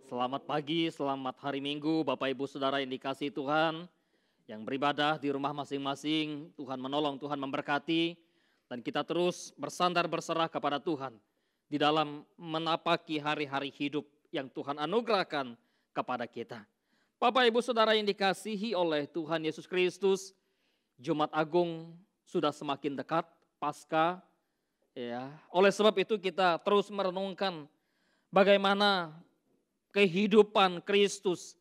Selamat pagi, selamat hari Minggu, Bapak Ibu Saudara yang dikasihi Tuhan, yang beribadah di rumah masing-masing. Tuhan menolong, Tuhan memberkati, dan kita terus bersandar berserah kepada Tuhan di dalam menapaki hari-hari hidup yang Tuhan anugerahkan kepada kita. Bapak Ibu Saudara yang dikasihi oleh Tuhan Yesus Kristus, Jumat Agung sudah semakin dekat, Paskah. Ya, oleh sebab itu kita terus merenungkan bagaimana kehidupan Kristus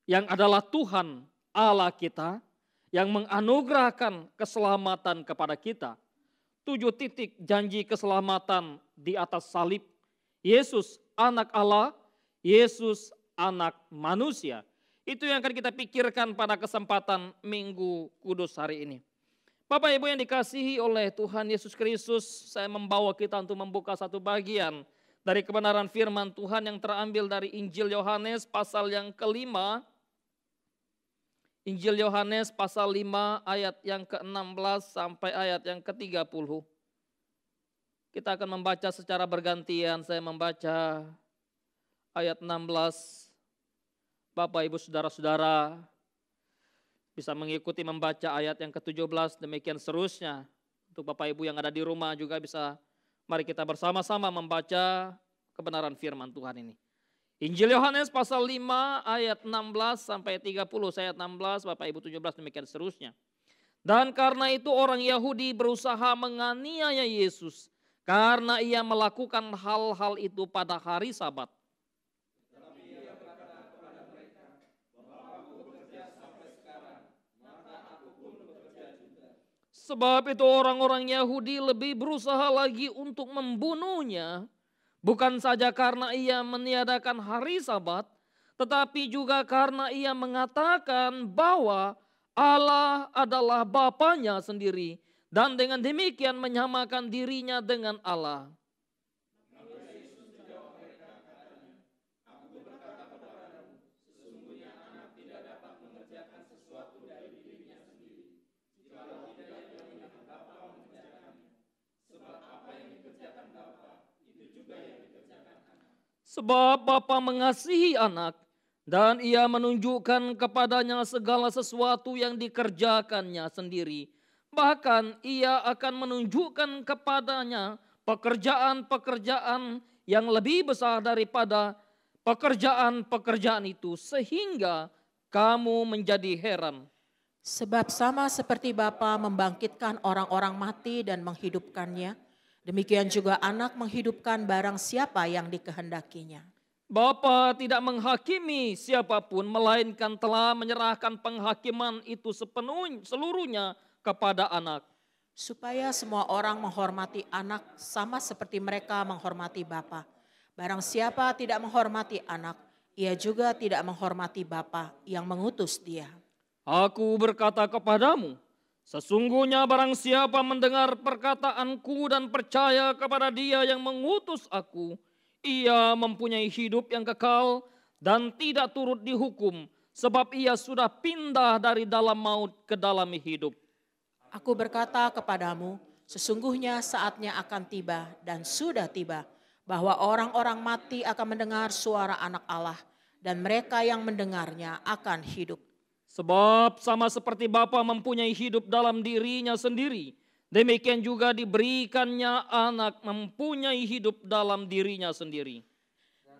yang adalah Tuhan Allah kita yang menganugerahkan keselamatan kepada kita. 7 titik janji keselamatan di atas salib. Yesus anak Allah, Yesus anak manusia. Itu yang akan kita pikirkan pada kesempatan Minggu Kudus hari ini. Bapak Ibu yang dikasihi oleh Tuhan Yesus Kristus, saya membawa kita untuk membuka satu bagian dari kebenaran firman Tuhan yang terambil dari Injil Yohanes pasal yang kelima. Injil Yohanes pasal 5 ayat yang ke-16 sampai ayat yang ke-30. Kita akan membaca secara bergantian, saya membaca ayat 16. Bapak Ibu Saudara-saudara bisa mengikuti membaca ayat yang ke-17, demikian seterusnya. Untuk Bapak Ibu yang ada di rumah juga bisa, mari kita bersama-sama membaca kebenaran firman Tuhan ini. Injil Yohanes pasal 5 ayat 16 sampai 30, ayat 16, Bapak Ibu 17, demikian seterusnya. Dan karena itu orang Yahudi berusaha menganiaya Yesus karena ia melakukan hal-hal itu pada hari Sabat. Sebab itu orang-orang Yahudi lebih berusaha lagi untuk membunuhnya, bukan saja karena ia meniadakan hari Sabat, tetapi juga karena ia mengatakan bahwa Allah adalah Bapanya sendiri, dan dengan demikian menyamakan dirinya dengan Allah. Sebab Bapa mengasihi anak dan ia menunjukkan kepadanya segala sesuatu yang dikerjakannya sendiri. Bahkan ia akan menunjukkan kepadanya pekerjaan-pekerjaan yang lebih besar daripada pekerjaan-pekerjaan itu, sehingga kamu menjadi heran. Sebab sama seperti Bapa membangkitkan orang-orang mati dan menghidupkannya, demikian juga anak menghidupkan barang siapa yang dikehendakinya. Bapa tidak menghakimi siapapun, melainkan telah menyerahkan penghakiman itu seluruhnya kepada anak. Supaya semua orang menghormati anak sama seperti mereka menghormati Bapa. Barang siapa tidak menghormati anak, ia juga tidak menghormati Bapa yang mengutus dia. Aku berkata kepadamu, sesungguhnya barang siapa mendengar perkataanku dan percaya kepada Dia yang mengutus aku, ia mempunyai hidup yang kekal dan tidak turut dihukum, sebab ia sudah pindah dari dalam maut ke dalam hidup. Aku berkata kepadamu, sesungguhnya saatnya akan tiba dan sudah tiba, bahwa orang-orang mati akan mendengar suara Anak Allah, dan mereka yang mendengarnya akan hidup. Sebab sama seperti Bapa mempunyai hidup dalam dirinya sendiri, demikian juga diberikannya anak mempunyai hidup dalam dirinya sendiri.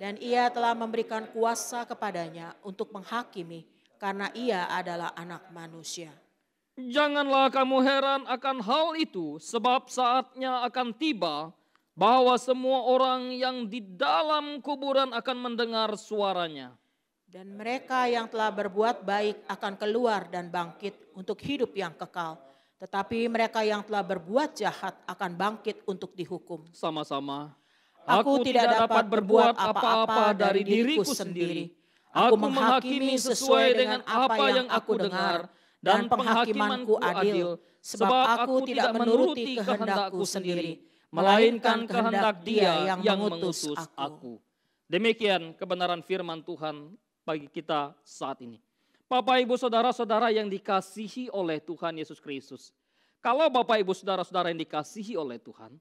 Dan ia telah memberikan kuasa kepadanya untuk menghakimi, karena ia adalah anak manusia. Janganlah kamu heran akan hal itu, sebab saatnya akan tiba bahwa semua orang yang di dalam kuburan akan mendengar suaranya. Dan mereka yang telah berbuat baik akan keluar dan bangkit untuk hidup yang kekal. Tetapi mereka yang telah berbuat jahat akan bangkit untuk dihukum. Sama-sama. Aku tidak dapat berbuat apa-apa dari diriku sendiri. Aku menghakimi sesuai dengan apa yang aku dengar, dan penghakimanku adil, sebab aku tidak menuruti kehendakku sendiri, melainkan kehendak Dia yang mengutus aku. Demikian kebenaran firman Tuhan bagi kita saat ini. Bapak Ibu Saudara-saudara yang dikasihi oleh Tuhan Yesus Kristus. Kalau Bapak Ibu Saudara-saudara yang dikasihi oleh Tuhan,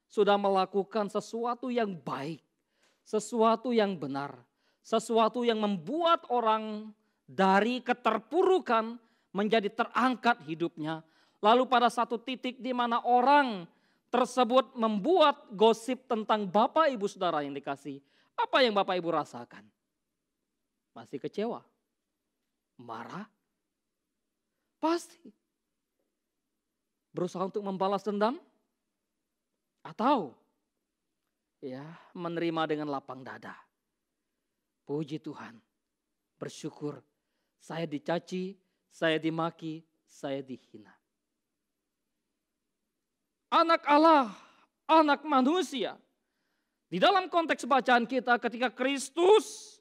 sudah melakukan sesuatu yang baik, sesuatu yang benar, sesuatu yang membuat orang dari keterpurukan menjadi terangkat hidupnya. Lalu pada satu titik di mana orang tersebut membuat gosip tentang Bapak Ibu Saudara yang dikasihi. Apa yang Bapak Ibu rasakan? Masih kecewa? Marah? Pasti. Berusaha untuk membalas dendam? Atau ya menerima dengan lapang dada? Puji Tuhan, bersyukur saya dicaci, saya dimaki, saya dihina. Anak Allah, anak manusia. Di dalam konteks bacaan kita ketika Kristus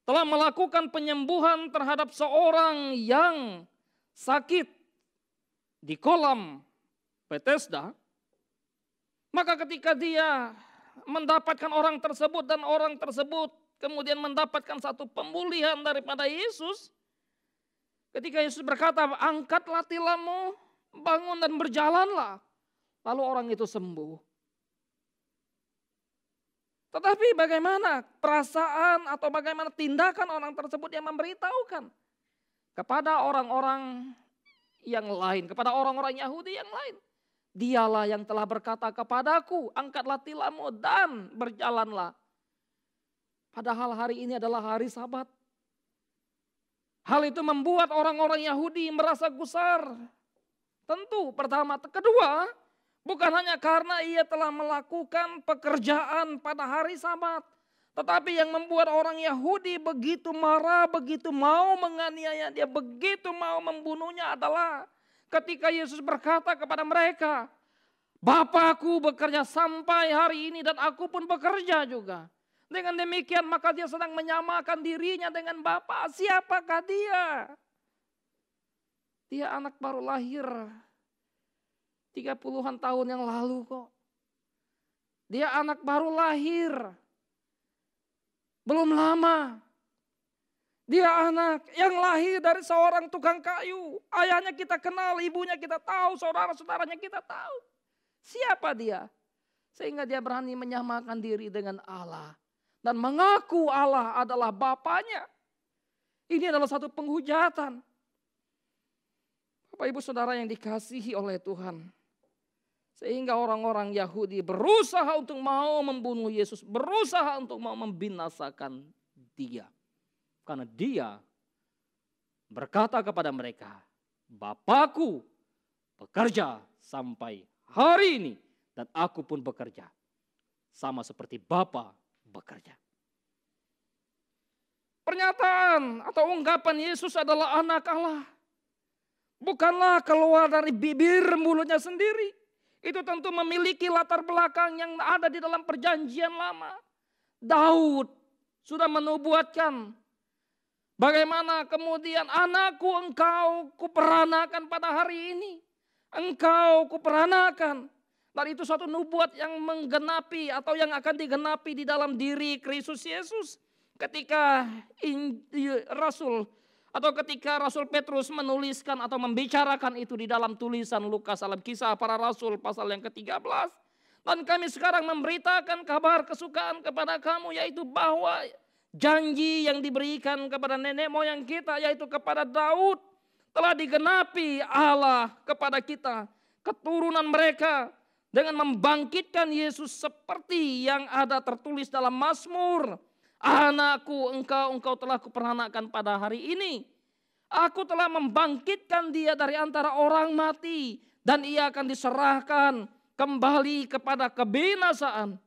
telah melakukan penyembuhan terhadap seorang yang sakit di kolam Bethesda, maka ketika dia mendapatkan orang tersebut dan orang tersebut kemudian mendapatkan satu pemulihan daripada Yesus, ketika Yesus berkata, angkatlah tilammu, bangun dan berjalanlah. Lalu orang itu sembuh. Tetapi bagaimana perasaan atau bagaimana tindakan orang tersebut yang memberitahukan kepada orang-orang yang lain, kepada orang-orang Yahudi yang lain. Dialah yang telah berkata kepadaku, angkatlah tilammu dan berjalanlah. Padahal hari ini adalah hari Sabat. Hal itu membuat orang-orang Yahudi merasa gusar. Tentu pertama, kedua, bukan hanya karena ia telah melakukan pekerjaan pada hari Sabat. Tetapi yang membuat orang Yahudi begitu marah, begitu mau menganiaya dia, begitu mau membunuhnya adalah ketika Yesus berkata kepada mereka, Bapakku bekerja sampai hari ini dan aku pun bekerja juga. Dengan demikian maka dia sedang menyamakan dirinya dengan Bapa. Siapakah dia? Dia anak baru lahir 30-an tahun yang lalu kok. Dia anak baru lahir. Belum lama. Dia anak yang lahir dari seorang tukang kayu. Ayahnya kita kenal, ibunya kita tahu, saudara-saudaranya kita tahu. Siapa dia? Sehingga dia berani menyamakan diri dengan Allah. Dan mengaku Allah adalah Bapaknya. Ini adalah satu penghujatan. Bapak Ibu Saudara yang dikasihi oleh Tuhan. Sehingga orang-orang Yahudi berusaha untuk mau membunuh Yesus. Berusaha untuk mau membinasakan dia. Karena dia berkata kepada mereka, Bapakku bekerja sampai hari ini. Dan aku pun bekerja. Sama seperti Bapa bekerja. Pernyataan atau ungkapan Yesus adalah anak Allah. Bukanlah keluar dari bibir mulutnya sendiri. Itu tentu memiliki latar belakang yang ada di dalam perjanjian lama. Daud sudah menubuatkan bagaimana kemudian anakku engkau kuperanakan pada hari ini. Engkau kuperanakan. Dan itu suatu nubuat yang menggenapi atau yang akan digenapi di dalam diri Kristus Yesus. Ketika Rasul atau ketika Rasul Petrus menuliskan atau membicarakan itu di dalam tulisan Lukas dalam Kisah Para Rasul pasal yang ke-13. Dan kami sekarang memberitakan kabar kesukaan kepada kamu yaitu bahwa janji yang diberikan kepada nenek moyang kita yaitu kepada Daud telah digenapi Allah kepada kita. Keturunan mereka dengan membangkitkan Yesus seperti yang ada tertulis dalam Mazmur. Anakku engkau telah kuperanakan pada hari ini. Aku telah membangkitkan dia dari antara orang mati. Dan ia akan diserahkan kembali kepada kebinasaan.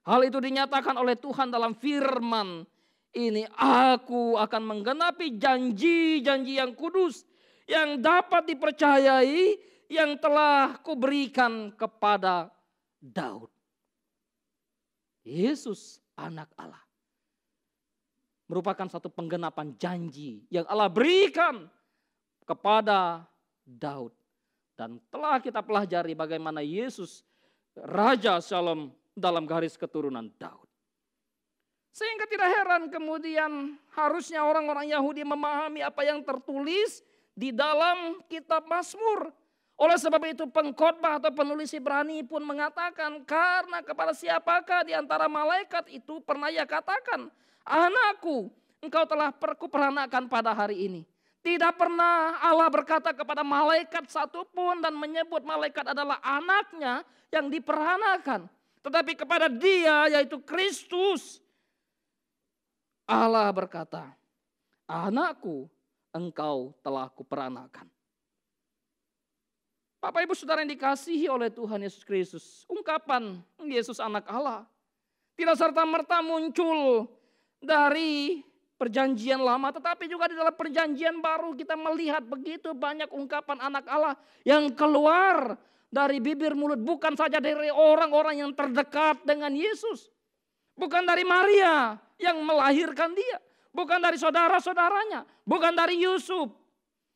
Hal itu dinyatakan oleh Tuhan dalam firman. Ini aku akan menggenapi janji-janji yang kudus. Yang dapat dipercayai. Yang telah kuberikan kepada Daud. Yesus anak Allah. Merupakan satu penggenapan janji yang Allah berikan kepada Daud. Dan telah kita pelajari bagaimana Yesus Raja Shalom dalam garis keturunan Daud. Sehingga tidak heran kemudian harusnya orang-orang Yahudi memahami apa yang tertulis di dalam kitab Mazmur. Oleh sebab itu pengkhotbah atau penulis Ibrani pun mengatakan, karena kepada siapakah di antara malaikat itu pernah ia katakan, anakku, engkau telah kuperanakan pada hari ini. Tidak pernah Allah berkata kepada malaikat satupun dan menyebut malaikat adalah anaknya yang diperanakan. Tetapi kepada dia, yaitu Kristus, Allah berkata, anakku, engkau telah kuperanakan. Bapak Ibu Saudara yang dikasihi oleh Tuhan Yesus Kristus, ungkapan Yesus anak Allah tidak serta-merta muncul dari perjanjian lama, tetapi juga di dalam perjanjian baru kita melihat begitu banyak ungkapan anak Allah yang keluar dari bibir mulut, bukan saja dari orang-orang yang terdekat dengan Yesus. Bukan dari Maria yang melahirkan dia, bukan dari saudara-saudaranya, bukan dari Yusuf,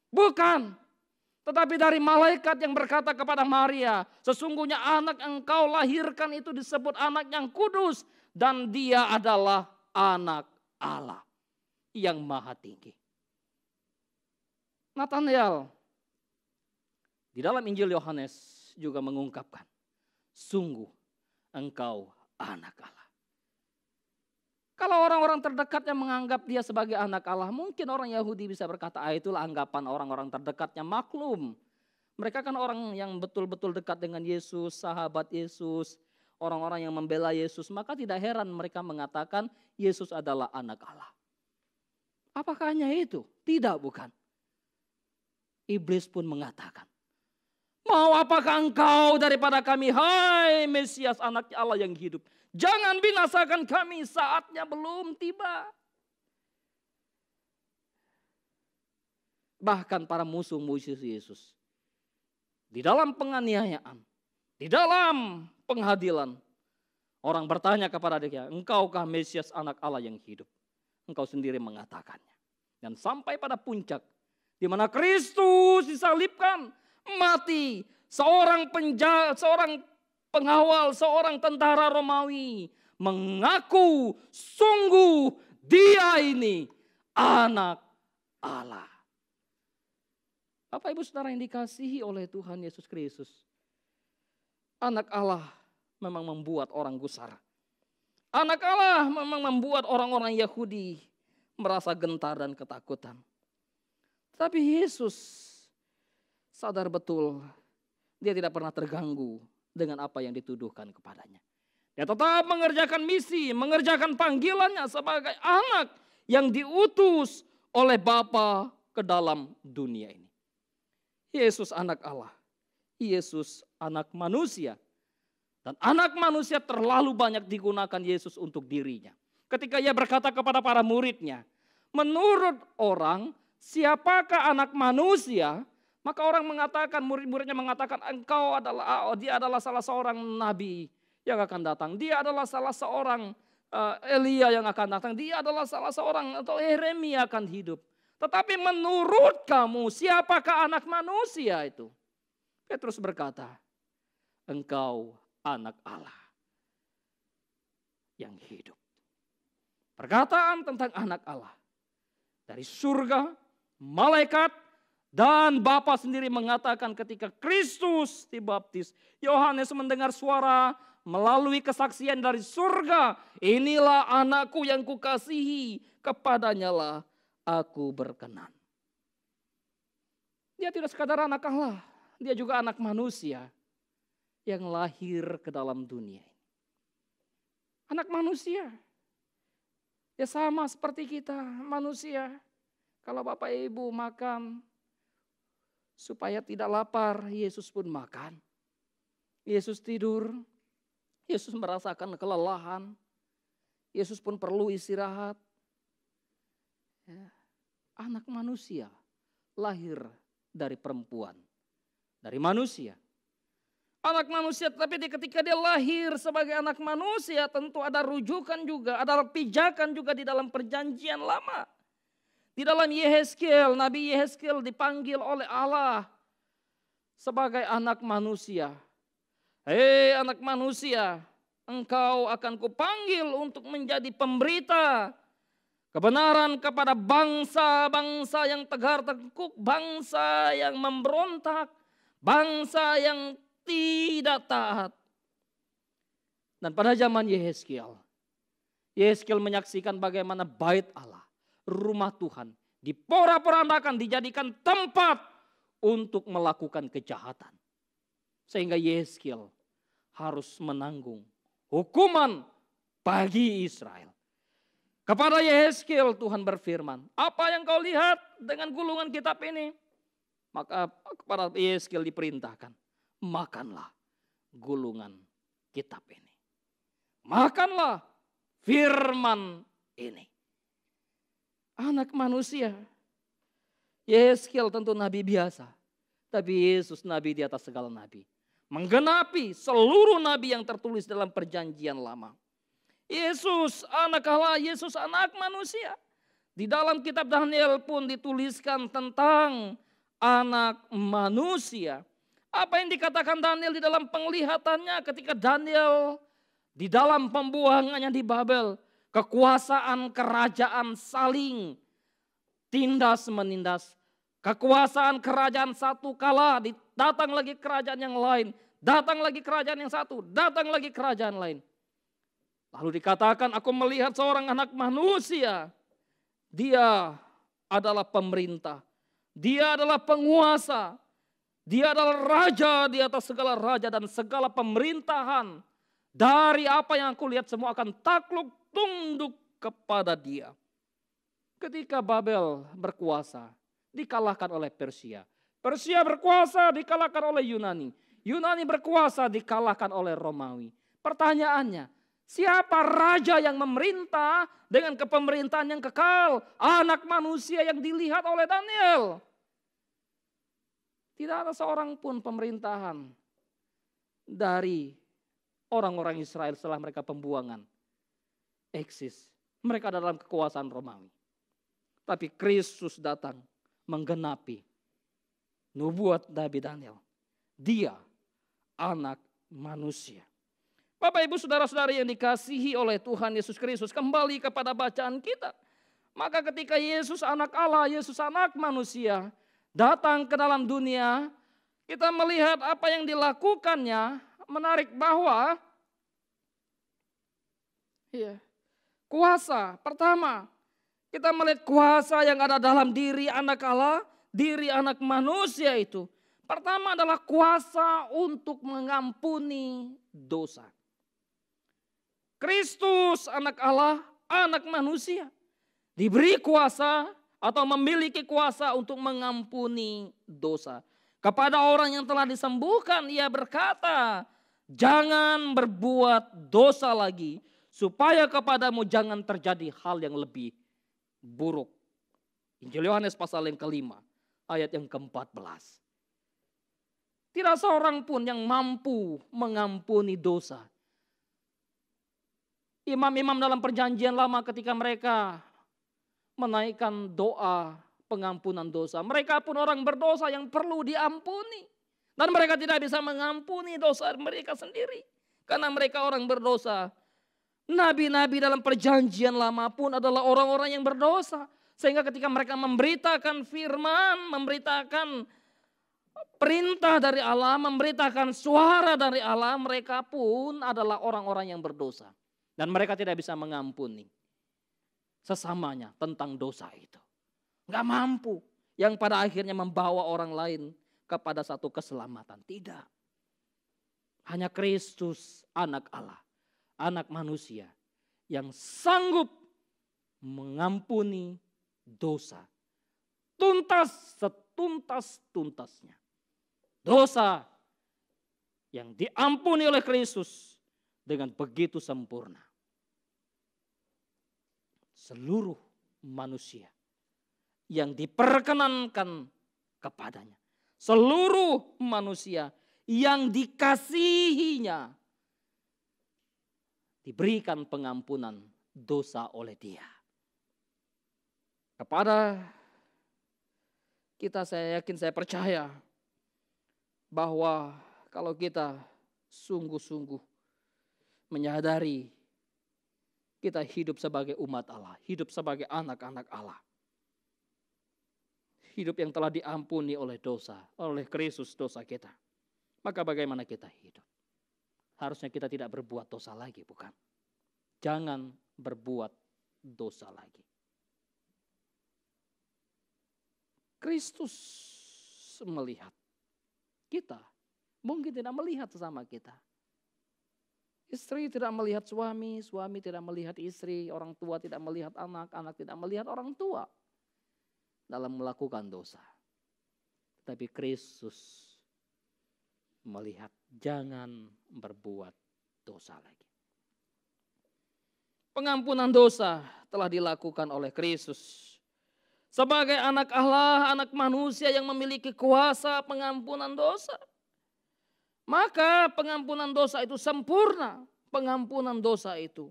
bukan. Tetapi dari malaikat yang berkata kepada Maria, sesungguhnya anak yang engkau lahirkan itu disebut anak yang kudus dan dia adalah anak Allah yang maha tinggi. Nathanael di dalam Injil Yohanes juga mengungkapkan, sungguh engkau anak Allah. Kalau orang-orang terdekat yang menganggap dia sebagai anak Allah, mungkin orang Yahudi bisa berkata, itulah anggapan orang-orang terdekatnya, maklum. Mereka kan orang yang betul-betul dekat dengan Yesus, sahabat Yesus, orang-orang yang membela Yesus. Maka tidak heran mereka mengatakan Yesus adalah anak Allah. Apakah hanya itu? Tidak, bukan. Iblis pun mengatakan, mau apakah engkau daripada kami, hai Mesias anak Allah yang hidup. Jangan binasakan kami, saatnya belum tiba. Bahkan para musuh-musuh Yesus, di dalam penganiayaan, di dalam pengadilan, orang bertanya kepada dia, engkaukah Mesias anak Allah yang hidup? Engkau sendiri mengatakannya. Dan sampai pada puncak, di mana Kristus disalibkan, mati, seorang pengawal, seorang tentara Romawi mengaku sungguh dia ini anak Allah. Bapak Ibu Saudara yang dikasihi oleh Tuhan Yesus Kristus. Anak Allah memang membuat orang gusar. Anak Allah memang membuat orang-orang Yahudi merasa gentar dan ketakutan. Tapi Yesus sadar betul dia tidak pernah terganggu dengan apa yang dituduhkan kepadanya. Dia tetap mengerjakan misi, mengerjakan panggilannya sebagai anak yang diutus oleh Bapa ke dalam dunia ini. Yesus anak Allah, Yesus anak manusia. Dan anak manusia terlalu banyak digunakan Yesus untuk dirinya. Ketika ia berkata kepada para muridnya, menurut orang siapakah anak manusia? Maka orang mengatakan, murid-muridnya mengatakan, dia adalah salah seorang nabi yang akan datang. Dia adalah salah seorang Elia yang akan datang. Dia adalah salah seorang atau Yeremia akan hidup. Tetapi menurut kamu siapakah anak manusia itu? Petrus berkata, engkau anak Allah yang hidup. Perkataan tentang anak Allah dari surga, malaikat, dan Bapa sendiri mengatakan ketika Kristus dibaptis, Yohanes mendengar suara melalui kesaksian dari surga, inilah anakku yang kukasihi, kepadanya lah aku berkenan. Dia tidak sekadar anak Allah, dia juga anak manusia yang lahir ke dalam dunia ini. Anak manusia, ya sama seperti kita manusia. Kalau Bapak Ibu makan supaya tidak lapar, Yesus pun makan. Yesus tidur, Yesus merasakan kelelahan, Yesus pun perlu istirahat. Ya, anak manusia lahir dari perempuan, dari manusia. Anak manusia, tapi ketika dia lahir sebagai anak manusia tentu ada rujukan juga, ada pijakan juga di dalam perjanjian lama. Di dalam Yehezkiel, Nabi Yehezkiel dipanggil oleh Allah sebagai anak manusia. Hei anak manusia, engkau akan kupanggil untuk menjadi pemberita kebenaran kepada bangsa-bangsa yang tegar tengkuk, bangsa yang memberontak, bangsa yang tidak taat. Dan pada zaman Yehezkiel menyaksikan bagaimana bait Allah, rumah Tuhan, diporak-porandakan, dijadikan tempat untuk melakukan kejahatan. Sehingga Yehezkiel harus menanggung hukuman bagi Israel. Kepada Yehezkiel Tuhan berfirman, apa yang kau lihat dengan gulungan kitab ini? Maka kepada Yehezkiel diperintahkan, makanlah gulungan kitab ini. Makanlah firman ini. Anak manusia. Yehezkiel tentu nabi biasa. Tapi Yesus nabi di atas segala nabi. Menggenapi seluruh nabi yang tertulis dalam perjanjian lama. Yesus anak Allah, Yesus anak manusia. Di dalam kitab Daniel pun dituliskan tentang anak manusia. Apa yang dikatakan Daniel di dalam penglihatannya ketika Daniel di dalam pembuangannya di Babel, kekuasaan kerajaan saling tindas menindas. Kekuasaan kerajaan satu kalah, datang lagi kerajaan yang lain, datang lagi kerajaan yang satu, datang lagi kerajaan lain. Lalu dikatakan, aku melihat seorang anak manusia. Dia adalah pemerintah, dia adalah penguasa, dia adalah raja di atas segala raja dan segala pemerintahan. Dari apa yang aku lihat semua akan takluk tunduk kepada dia. Ketika Babel berkuasa, dikalahkan oleh Persia. Persia berkuasa, dikalahkan oleh Yunani. Yunani berkuasa, dikalahkan oleh Romawi. Pertanyaannya, siapa raja yang memerintah dengan kepemerintahan yang kekal? Anak manusia yang dilihat oleh Daniel. Tidak ada seorang pun pemerintahan dari orang-orang Israel setelah mereka pembuangan eksis. Mereka dalam kekuasaan Romawi. Tapi Kristus datang menggenapi nubuat Nabi Daniel. Dia anak manusia. Bapak ibu saudara-saudari yang dikasihi oleh Tuhan Yesus Kristus, kembali kepada bacaan kita. Maka ketika Yesus anak Allah, Yesus anak manusia datang ke dalam dunia, kita melihat apa yang dilakukannya. Menarik bahwa kuasa pertama kita melihat kuasa yang ada dalam diri anak Allah, diri anak manusia itu. Pertama adalah kuasa untuk mengampuni dosa. Kristus anak Allah, anak manusia diberi kuasa atau memiliki kuasa untuk mengampuni dosa. Kepada orang yang telah disembuhkan ia berkata, jangan berbuat dosa lagi, supaya kepadamu jangan terjadi hal yang lebih buruk. Injil Yohanes pasal yang kelima, ayat yang ke-14. Tidak seorang pun yang mampu mengampuni dosa. Imam-imam dalam perjanjian lama ketika mereka menaikkan doa pengampunan dosa, mereka pun orang berdosa yang perlu diampuni. Dan mereka tidak bisa mengampuni dosa mereka sendiri. Karena mereka orang berdosa. Nabi-nabi dalam perjanjian lama pun adalah orang-orang yang berdosa. Sehingga ketika mereka memberitakan firman, memberitakan perintah dari Allah, memberitakan suara dari Allah, mereka pun adalah orang-orang yang berdosa. Dan mereka tidak bisa mengampuni sesamanya tentang dosa itu. Gak mampu. Yang pada akhirnya membawa orang lain kepada satu keselamatan. Tidak. Hanya Kristus anak Allah, anak manusia yang sanggup mengampuni dosa. Tuntas setuntas-tuntasnya. Dosa yang diampuni oleh Kristus dengan begitu sempurna. Seluruh manusia yang diperkenankan kepadanya. Seluruh manusia yang dikasihinya diberikan pengampunan dosa oleh Dia. Kepada kita saya yakin, saya percaya bahwa kalau kita sungguh-sungguh menyadari kita hidup sebagai umat Allah, hidup sebagai anak-anak Allah. hidup yang telah diampuni oleh dosa, oleh Kristus dosa kita. Maka bagaimana kita hidup? Harusnya kita tidak berbuat dosa lagi, bukan? Jangan berbuat dosa lagi. Kristus melihat kita, mungkin tidak melihat sesama kita. Istri tidak melihat suami, suami tidak melihat istri, orang tua tidak melihat anak, anak tidak melihat orang tua dalam melakukan dosa. Tapi Kristus melihat, jangan berbuat dosa lagi. Pengampunan dosa telah dilakukan oleh Kristus. Sebagai anak Allah, anak manusia yang memiliki kuasa pengampunan dosa. Maka pengampunan dosa itu sempurna. Pengampunan dosa itu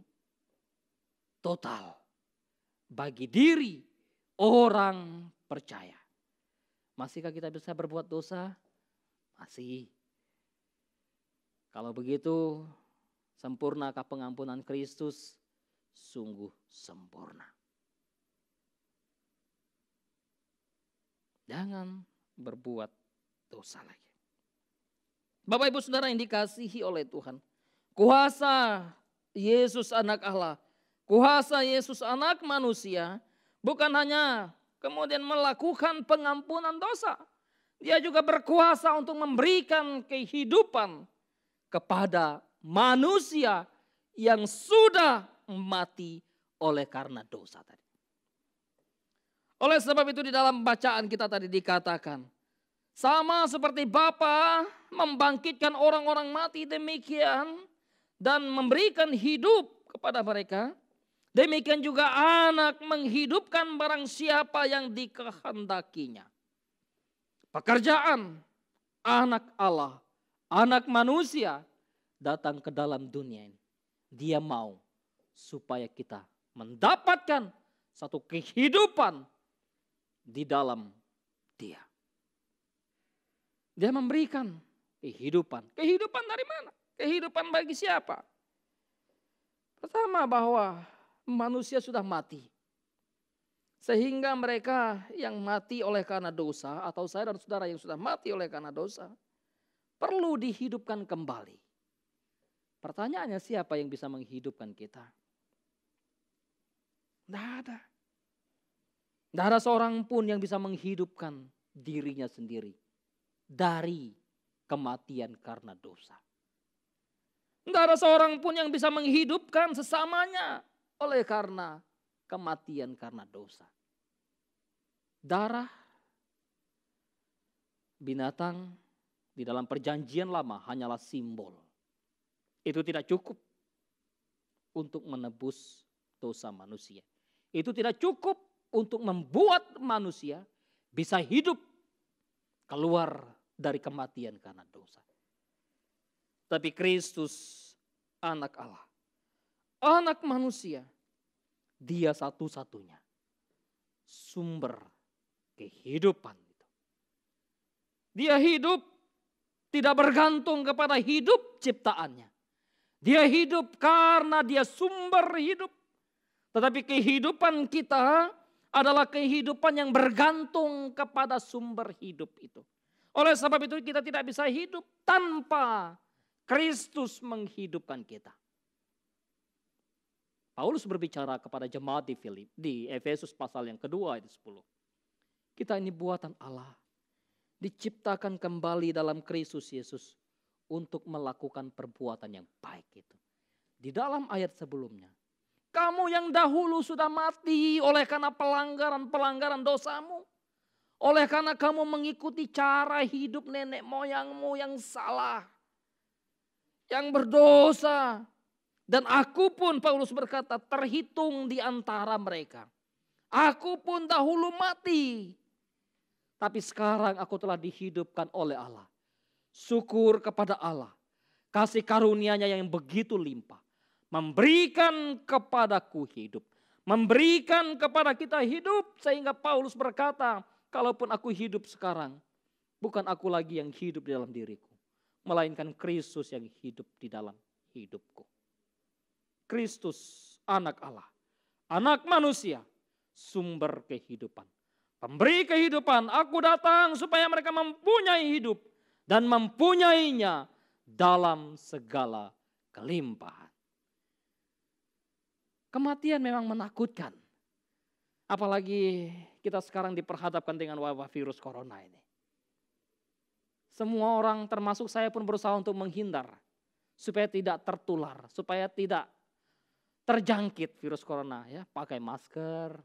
total bagi diri orang percaya. Masihkah kita bisa berbuat dosa? Masih. Kalau begitu, sempurnakah pengampunan Kristus? Sungguh sempurna. Jangan berbuat dosa lagi. Bapak Ibu Saudara yang dikasihi oleh Tuhan, kuasa Yesus anak Allah, kuasa Yesus anak manusia, bukan hanya kemudian melakukan pengampunan dosa. Dia juga berkuasa untuk memberikan kehidupan kepada manusia yang sudah mati oleh karena dosa tadi. Oleh sebab itu di dalam bacaan kita tadi dikatakan, sama seperti Bapa membangkitkan orang-orang mati demikian dan memberikan hidup kepada mereka, demikian juga anak menghidupkan barang siapa yang dikehendakinya. Pekerjaan anak Allah, anak manusia datang ke dalam dunia ini. Dia mau supaya kita mendapatkan satu kehidupan di dalam Dia. Dia memberikan kehidupan. Kehidupan dari mana? Kehidupan bagi siapa? Pertama, bahwa manusia sudah mati. Sehingga mereka yang mati oleh karena dosa, atau saya dan saudara yang sudah mati oleh karena dosa, perlu dihidupkan kembali. Pertanyaannya, siapa yang bisa menghidupkan kita? Tidak ada. Tidak ada seorang pun yang bisa menghidupkan dirinya sendiri dari kematian karena dosa. Tidak ada seorang pun yang bisa menghidupkan sesamanya oleh karena kematian karena dosa. Darah binatang di dalam perjanjian lama hanyalah simbol. Itu tidak cukup untuk menebus dosa manusia. Itu tidak cukup untuk membuat manusia bisa hidup keluar dari kematian karena dosa. Tapi Kristus anak Allah, anak manusia, Dia satu-satunya sumber kehidupan. Dia hidup tidak bergantung kepada hidup ciptaannya. Dia hidup karena Dia sumber hidup. Tetapi kehidupan kita adalah kehidupan yang bergantung kepada sumber hidup itu. Oleh sebab itu kita tidak bisa hidup tanpa Kristus menghidupkan kita. Paulus berbicara kepada jemaat di Efesus pasal yang kedua ayat 10. Kita ini buatan Allah, diciptakan kembali dalam Kristus Yesus untuk melakukan perbuatan yang baik itu. Di dalam ayat sebelumnya, kamu yang dahulu sudah mati oleh karena pelanggaran dosamu. Oleh karena kamu mengikuti cara hidup nenek moyangmu yang salah. Yang berdosa. Dan aku pun, Paulus berkata, terhitung di antara mereka. Aku pun dahulu mati. Tapi sekarang aku telah dihidupkan oleh Allah. Syukur kepada Allah. Kasih karunia-Nya yang begitu limpah. Memberikan kepadaku hidup. Memberikan kepada kita hidup. Sehingga Paulus berkata, kalaupun aku hidup sekarang, bukan aku lagi yang hidup di dalam diriku. Melainkan Kristus yang hidup di dalam hidupku. Kristus anak Allah. Anak manusia. Sumber kehidupan. Pemberi kehidupan, aku datang supaya mereka mempunyai hidup dan mempunyainya dalam segala kelimpahan. Kematian memang menakutkan. Apalagi kita sekarang diperhadapkan dengan wabah virus corona ini. Semua orang termasuk saya pun berusaha untuk menghindar. Supaya tidak tertular, supaya tidak terjangkit virus corona. Ya, pakai masker.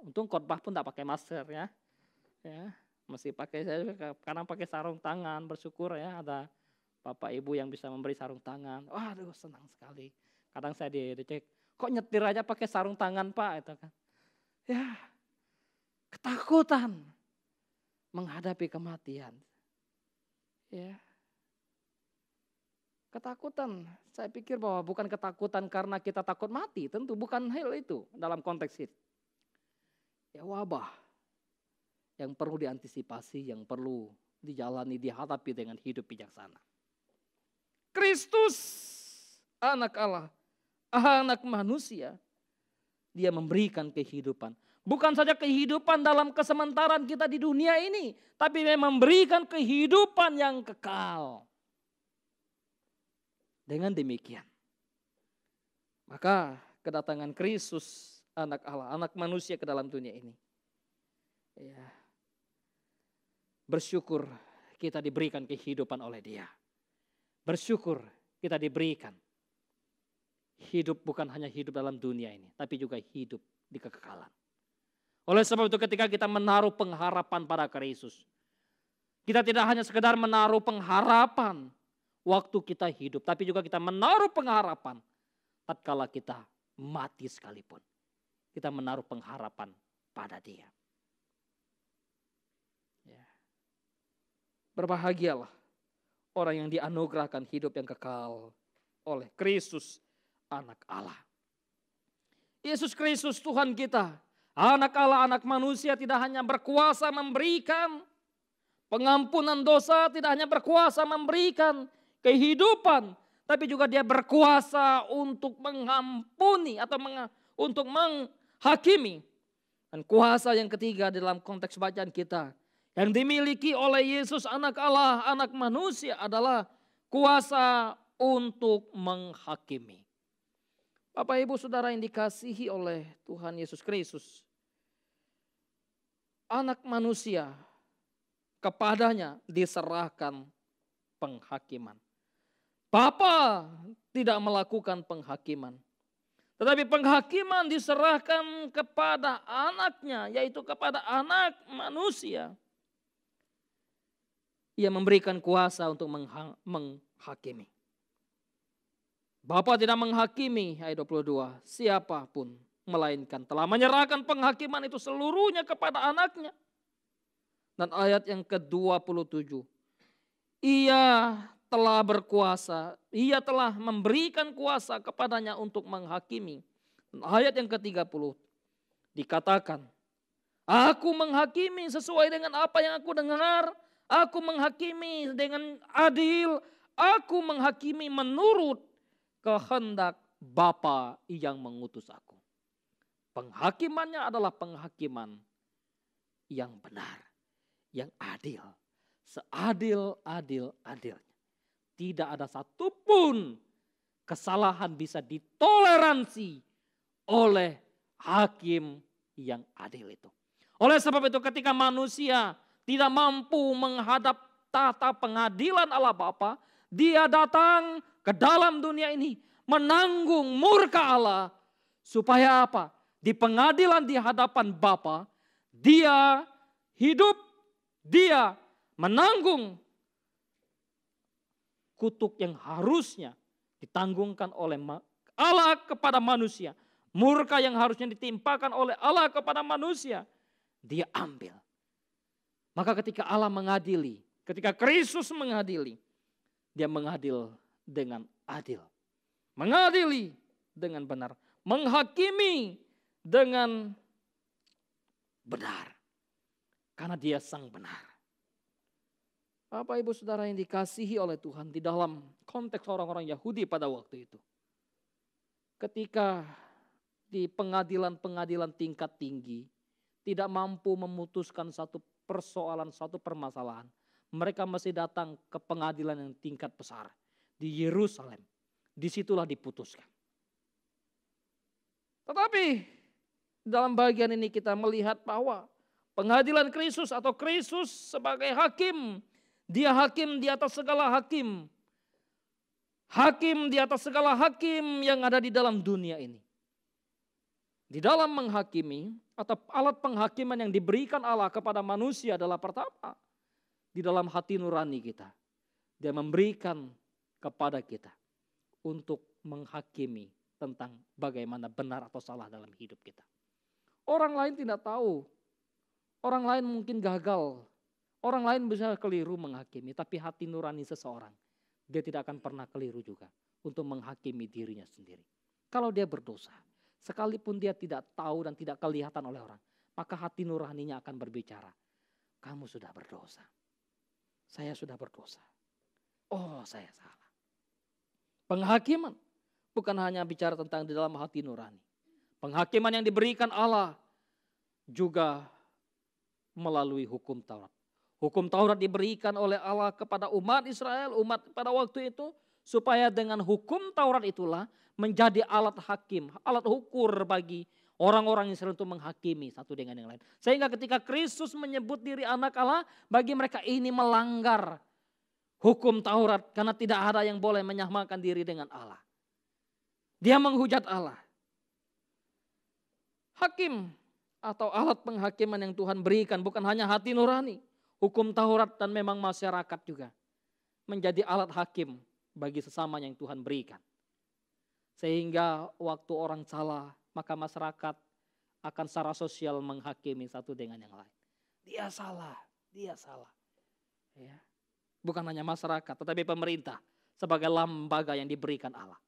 Untung khotbah pun tidak pakai masker ya. Mesti pakai, saya kadang pakai sarung tangan, bersyukur ya ada Bapak Ibu yang bisa memberi sarung tangan. Waduh, senang sekali. Kadang saya dicek, kok nyetir aja pakai sarung tangan Pak, itu kan. Ya, ketakutan menghadapi kematian. Ya. Ketakutan, saya pikir bahwa bukan ketakutan karena kita takut mati, tentu bukan hal itu dalam konteks ini. Ya, wabah yang perlu diantisipasi, yang perlu dijalani, dihadapi dengan hidup bijaksana. Kristus, anak Allah, anak manusia, dia memberikan kehidupan. Bukan saja kehidupan dalam kesementaraan kita di dunia ini, tapi dia memberikan kehidupan yang kekal. Dengan demikian, maka kedatangan Kristus, anak Allah, anak manusia ke dalam dunia ini. Ya, bersyukur kita diberikan kehidupan oleh Dia. Bersyukur kita diberikan hidup bukan hanya hidup dalam dunia ini, tapi juga hidup di kekekalan. Oleh sebab itu ketika kita menaruh pengharapan pada Kristus, kita tidak hanya sekedar menaruh pengharapan waktu kita hidup, tapi juga kita menaruh pengharapan tatkala kita mati sekalipun. Kita menaruh pengharapan pada Dia. Ya. Berbahagialah orang yang dianugerahkan hidup yang kekal oleh Kristus, anak Allah. Yesus Kristus Tuhan kita, anak Allah, anak manusia, tidak hanya berkuasa memberikan pengampunan dosa, tidak hanya berkuasa memberikan kehidupan, tapi juga Dia berkuasa untuk mengampuni atau untuk menghakimi. Dan kuasa yang ketiga dalam konteks bacaan kita yang dimiliki oleh Yesus anak Allah, anak manusia adalah kuasa untuk menghakimi. Bapak Ibu Saudara yang dikasihi oleh Tuhan Yesus Kristus, anak manusia, kepadanya diserahkan penghakiman. Bapa tidak melakukan penghakiman, tetapi penghakiman diserahkan kepada anaknya, yaitu kepada anak manusia. Ia memberikan kuasa untuk menghakimi. Bapa tidak menghakimi, ayat 22, siapapun, melainkan telah menyerahkan penghakiman itu seluruhnya kepada anaknya. Dan ayat yang ke-27, Ia telah berkuasa, Ia telah memberikan kuasa kepadanya untuk menghakimi. Ayat yang ke-30 dikatakan, aku menghakimi sesuai dengan apa yang aku dengar, aku menghakimi dengan adil, aku menghakimi menurut kehendak Bapa yang mengutus aku. Penghakimannya adalah penghakiman yang benar, yang adil, seadil-adilnya. Tidak ada satupun kesalahan bisa ditoleransi oleh hakim yang adil itu. Oleh sebab itu ketika manusia tidak mampu menghadap tata pengadilan Allah Bapa, Dia datang ke dalam dunia ini menanggung murka Allah. Supaya apa? Di pengadilan di hadapan Bapa, Dia hidup, Dia menanggung kutuk yang harusnya ditanggungkan oleh Allah kepada manusia. Murka yang harusnya ditimpakan oleh Allah kepada manusia, Dia ambil. Maka ketika Allah mengadili, ketika Kristus mengadili, Dia mengadil dengan adil. Mengadili dengan benar. Menghakimi dengan benar. Karena Dia sang benar. Bapak Ibu Saudara yang dikasihi oleh Tuhan, di dalam konteks orang-orang Yahudi pada waktu itu. Ketika di pengadilan-pengadilan tingkat tinggi, tidak mampu memutuskan satu persoalan, satu permasalahan. Mereka masih datang ke pengadilan yang tingkat besar di Yerusalem. Disitulah diputuskan. Tetapi dalam bagian ini kita melihat bahwa pengadilan Kristus atau Kristus sebagai hakim, dia hakim di atas segala hakim. Hakim di atas segala hakim yang ada di dalam dunia ini. Di dalam menghakimi atau alat penghakiman yang diberikan Allah kepada manusia adalah pertama, di dalam hati nurani kita. Dia memberikan kepada kita untuk menghakimi tentang bagaimana benar atau salah dalam hidup kita. Orang lain tidak tahu, orang lain mungkin gagal, orang lain bisa keliru menghakimi, tapi hati nurani seseorang, dia tidak akan pernah keliru juga untuk menghakimi dirinya sendiri. Kalau dia berdosa, sekalipun dia tidak tahu dan tidak kelihatan oleh orang, maka hati nuraninya akan berbicara, kamu sudah berdosa, saya sudah berdosa, oh saya salah. Penghakiman bukan hanya bicara tentang di dalam hati nurani. Penghakiman yang diberikan Allah juga melalui hukum Taurat. Hukum Taurat diberikan oleh Allah kepada umat Israel, umat pada waktu itu, supaya dengan hukum Taurat itulah menjadi alat hakim, alat ukur bagi orang-orang Israel untuk menghakimi satu dengan yang lain. Sehingga ketika Kristus menyebut diri anak Allah, bagi mereka ini melanggar hukum Taurat karena tidak ada yang boleh menyamakan diri dengan Allah. Dia menghujat Allah. Hakim atau alat penghakiman yang Tuhan berikan bukan hanya hati nurani, hukum Taurat dan memang masyarakat juga menjadi alat hakim bagi sesama yang Tuhan berikan. Sehingga waktu orang salah, maka masyarakat akan secara sosial menghakimi satu dengan yang lain. Dia salah, dia salah. Ya. Bukan hanya masyarakat, tetapi pemerintah sebagai lembaga yang diberikan Allah.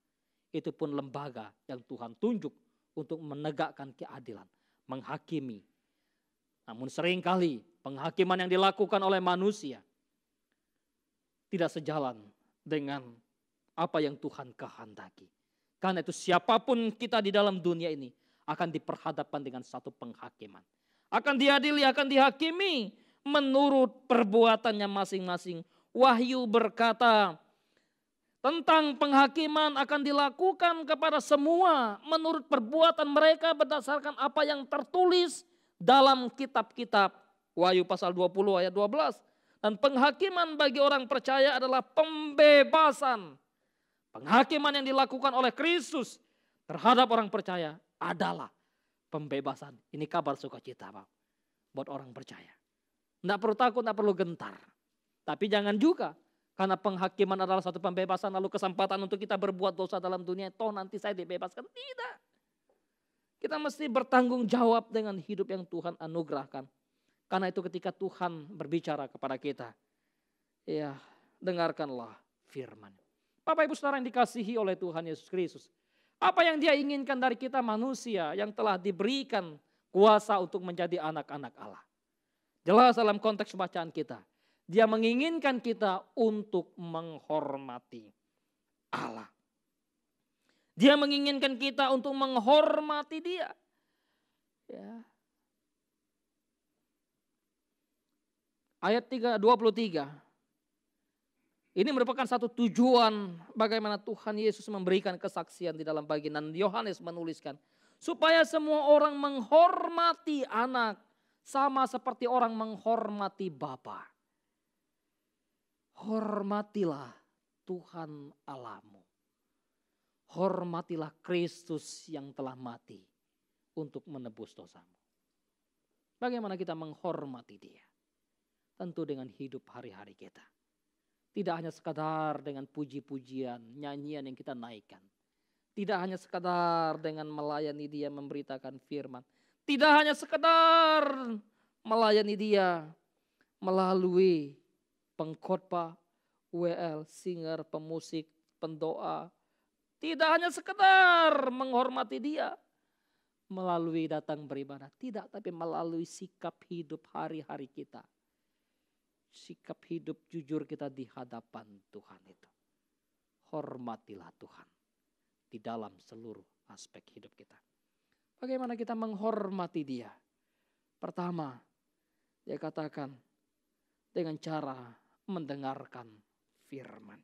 Itu pun lembaga yang Tuhan tunjuk untuk menegakkan keadilan, menghakimi. Namun seringkali penghakiman yang dilakukan oleh manusia tidak sejalan dengan apa yang Tuhan kehendaki. Karena itu siapapun kita di dalam dunia ini akan diperhadapkan dengan satu penghakiman. Akan diadili, akan dihakimi menurut perbuatannya masing-masing. Wahyu berkata, tentang penghakiman akan dilakukan kepada semua menurut perbuatan mereka berdasarkan apa yang tertulis dalam kitab-kitab. Wahyu pasal 20 ayat 12. Dan penghakiman bagi orang percaya adalah pembebasan. Penghakiman yang dilakukan oleh Kristus terhadap orang percaya adalah pembebasan. Ini kabar sukacita Pak, buat orang percaya. Tidak perlu takut, tidak perlu gentar. Tapi jangan juga karena penghakiman adalah satu pembebasan lalu kesempatan untuk kita berbuat dosa dalam dunia. Toh nanti saya dibebaskan. Tidak. Kita mesti bertanggung jawab dengan hidup yang Tuhan anugerahkan. Karena itu ketika Tuhan berbicara kepada kita, ya dengarkanlah firman. Bapak Ibu Saudara yang dikasihi oleh Tuhan Yesus Kristus. Apa yang Dia inginkan dari kita manusia yang telah diberikan kuasa untuk menjadi anak-anak Allah. Jelas dalam konteks bacaan kita. Dia menginginkan kita untuk menghormati Allah. Dia menginginkan kita untuk menghormati Dia. Ya. Ayat 23. Ini merupakan satu tujuan bagaimana Tuhan Yesus memberikan kesaksian di dalam bagian. Dan Yohanes menuliskan. Supaya semua orang menghormati anak. Sama seperti orang menghormati Bapa. Hormatilah Tuhan Allahmu. Hormatilah Kristus yang telah mati untuk menebus dosamu. Bagaimana kita menghormati Dia? Tentu dengan hidup hari-hari kita. Tidak hanya sekadar dengan puji-pujian, nyanyian yang kita naikkan. Tidak hanya sekadar dengan melayani Dia, memberitakan firman. Tidak hanya sekadar melayani Dia melalui pengkhotbah, WL, singer, pemusik, pendoa. Tidak hanya sekedar menghormati Dia melalui datang beribadah. Tidak, tapi melalui sikap hidup hari-hari kita. Sikap hidup jujur kita di hadapan Tuhan itu. Hormatilah Tuhan di dalam seluruh aspek hidup kita. Bagaimana kita menghormati Dia? Pertama, dia katakan dengan cara mendengarkan firman.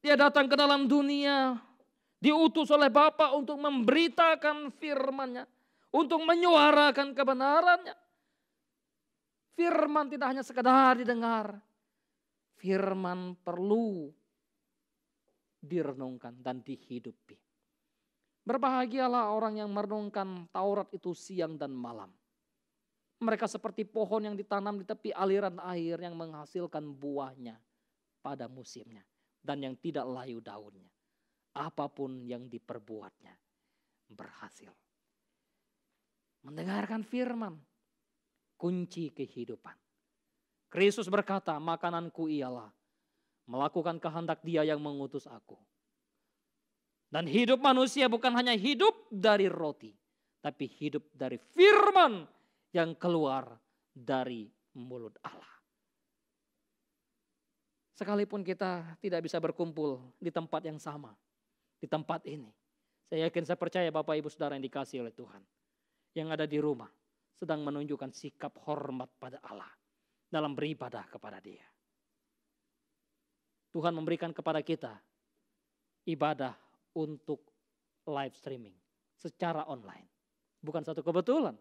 Dia datang ke dalam dunia, diutus oleh Bapa untuk memberitakan firman-Nya, untuk menyuarakan kebenarannya. Firman tidak hanya sekedar didengar, firman perlu direnungkan dan dihidupi. Berbahagialah orang yang merenungkan Taurat itu siang dan malam. Mereka seperti pohon yang ditanam di tepi aliran air yang menghasilkan buahnya pada musimnya dan yang tidak layu daunnya. Apapun yang diperbuatnya berhasil. Mendengarkan firman, kunci kehidupan. Kristus berkata, makananku ialah melakukan kehendak Dia yang mengutus aku. Dan hidup manusia bukan hanya hidup dari roti, tapi hidup dari firman yang keluar dari mulut Allah. Sekalipun kita tidak bisa berkumpul di tempat yang sama, di tempat ini. Saya yakin, saya percaya Bapak Ibu Saudara yang dikasihi oleh Tuhan, yang ada di rumah sedang menunjukkan sikap hormat pada Allah dalam beribadah kepada Dia. Tuhan memberikan kepada kita ibadah untuk live streaming secara online. Bukan satu kebetulan.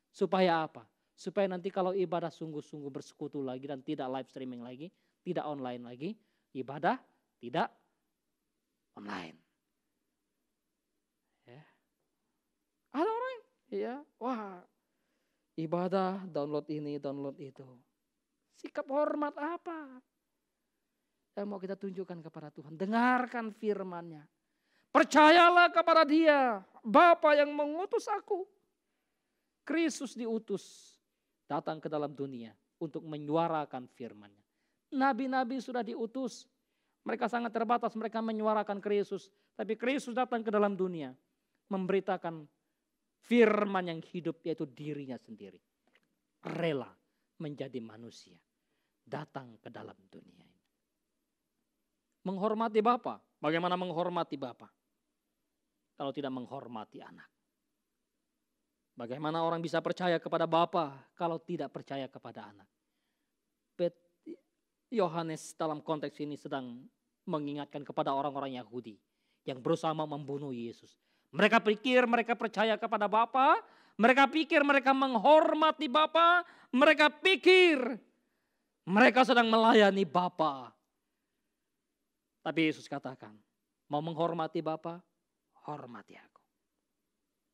Supaya apa? Supaya nanti kalau ibadah sungguh-sungguh bersekutu lagi dan tidak live streaming lagi, tidak online lagi, ibadah tidak online. Ya. Ada orang, ya, wah, ibadah download ini, download itu. Sikap hormat apa yang mau kita tunjukkan kepada Tuhan? Dengarkan firman-Nya. Percayalah kepada Dia, Bapa yang mengutus aku. Kristus diutus datang ke dalam dunia untuk menyuarakan firman-Nya. Nabi-nabi sudah diutus. Mereka sangat terbatas, mereka menyuarakan Kristus. Tapi Kristus datang ke dalam dunia memberitakan firman yang hidup, yaitu dirinya sendiri. Rela menjadi manusia. Datang ke dalam dunia ini. Menghormati Bapa. Bagaimana menghormati Bapa? Kalau tidak menghormati anak. Bagaimana orang bisa percaya kepada Bapa kalau tidak percaya kepada anak? Yohanes dalam konteks ini sedang mengingatkan kepada orang-orang Yahudi yang berusaha membunuh Yesus. Mereka pikir mereka percaya kepada Bapa, mereka pikir mereka menghormati Bapa, mereka pikir mereka sedang melayani Bapa. Tapi Yesus katakan, mau menghormati Bapa, hormati aku.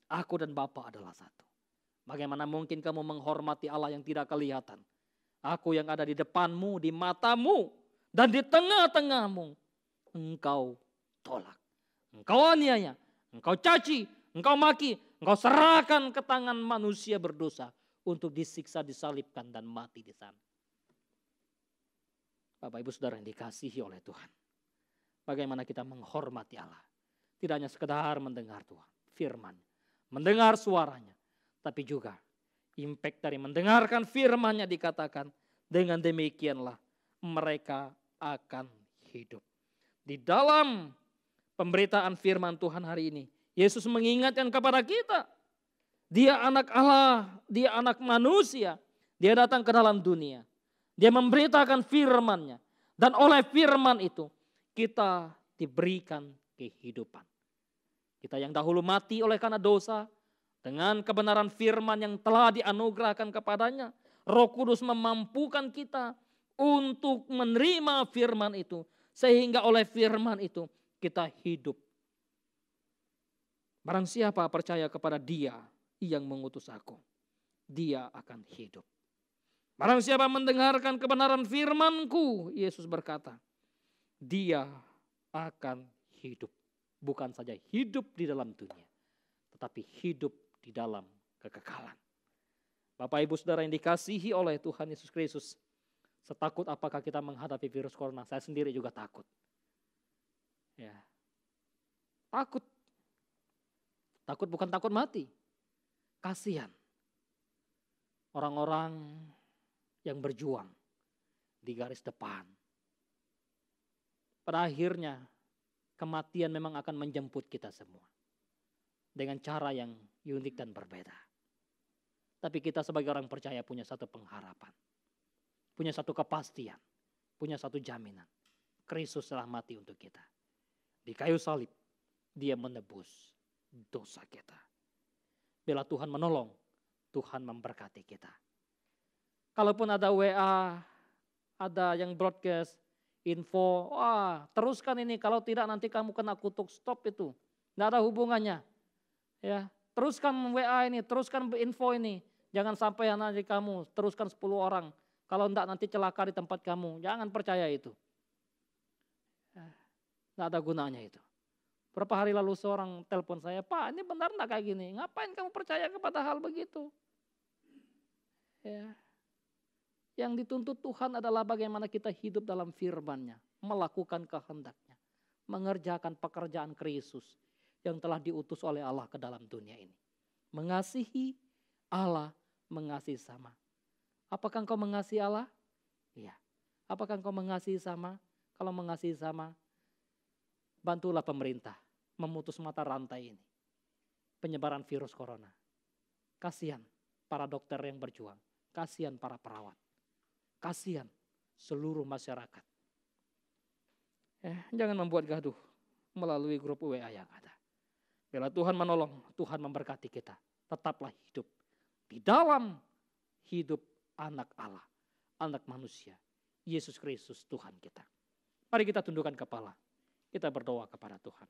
Aku dan Bapa adalah satu. Bagaimana mungkin kamu menghormati Allah yang tidak kelihatan? Aku yang ada di depanmu, di matamu, dan di tengah-tengahmu. Engkau tolak. Engkau aniaya. Engkau caci. Engkau maki. Engkau serahkan ke tangan manusia berdosa. Untuk disiksa, disalibkan, dan mati di sana. Bapak Ibu Saudara yang dikasihi oleh Tuhan. Bagaimana kita menghormati Allah. Tidak hanya sekedar mendengar Tuhan, firman, mendengar suaranya, tapi juga impact dari mendengarkan firman-Nya dikatakan, dengan demikianlah mereka akan hidup. Di dalam pemberitaan firman Tuhan hari ini, Yesus mengingatkan kepada kita, Dia anak Allah, Dia anak manusia, Dia datang ke dalam dunia, Dia memberitakan firman-Nya, dan oleh firman itu kita diberikan kehidupan. Kita yang dahulu mati oleh karena dosa, dengan kebenaran firman yang telah dianugerahkan kepadanya, Roh Kudus memampukan kita untuk menerima firman itu. Sehingga oleh firman itu kita hidup. Barang siapa percaya kepada Dia yang mengutus aku, dia akan hidup. Barang siapa mendengarkan kebenaran firman-Ku, Yesus berkata, dia akan hidup. Bukan saja hidup di dalam dunia, tetapi hidup di dalam kekekalan. Bapak Ibu Saudara yang dikasihi oleh Tuhan Yesus Kristus, setakut apakah kita menghadapi virus corona? Saya sendiri juga takut. Ya. Takut. Takut bukan takut mati. Kasihan. Orang-orang yang berjuang di garis depan. Pada akhirnya kematian memang akan menjemput kita semua. Dengan cara yang unik dan berbeda. Tapi kita sebagai orang percaya punya satu pengharapan. Punya satu kepastian. Punya satu jaminan. Kristus telah mati untuk kita. Di kayu salib, dia menebus dosa kita. Bila Tuhan menolong, Tuhan memberkati kita. Kalaupun ada WA, ada yang broadcast, info, teruskan ini, kalau tidak nanti kamu kena kutuk, stop itu. Tidak ada hubungannya. Ya, teruskan WA ini, teruskan info ini. Jangan sampai nanti kamu teruskan 10 orang. Kalau tidak nanti celaka di tempat kamu. Jangan percaya itu. Tidak ada gunanya itu. Berapa hari lalu seorang telepon saya, Pak ini benar enggak kayak gini? Ngapain kamu percaya kepada hal begitu? Ya. Yang dituntut Tuhan adalah bagaimana kita hidup dalam firman-Nya, melakukan kehendak-Nya, mengerjakan pekerjaan Kristus yang telah diutus oleh Allah ke dalam dunia ini. Mengasihi Allah, mengasihi sama. Apakah engkau mengasihi Allah? Iya. Apakah engkau mengasihi sama? Kalau mengasihi sama, bantulah pemerintah memutus mata rantai ini. Penyebaran virus corona. Kasihan para dokter yang berjuang. Kasihan para perawat. Kasihan seluruh masyarakat. Jangan membuat gaduh melalui grup WA yang ada. Bila Tuhan menolong, Tuhan memberkati kita. Tetaplah hidup di dalam hidup anak Allah, anak manusia, Yesus Kristus Tuhan kita. Mari kita tundukkan kepala, kita berdoa kepada Tuhan.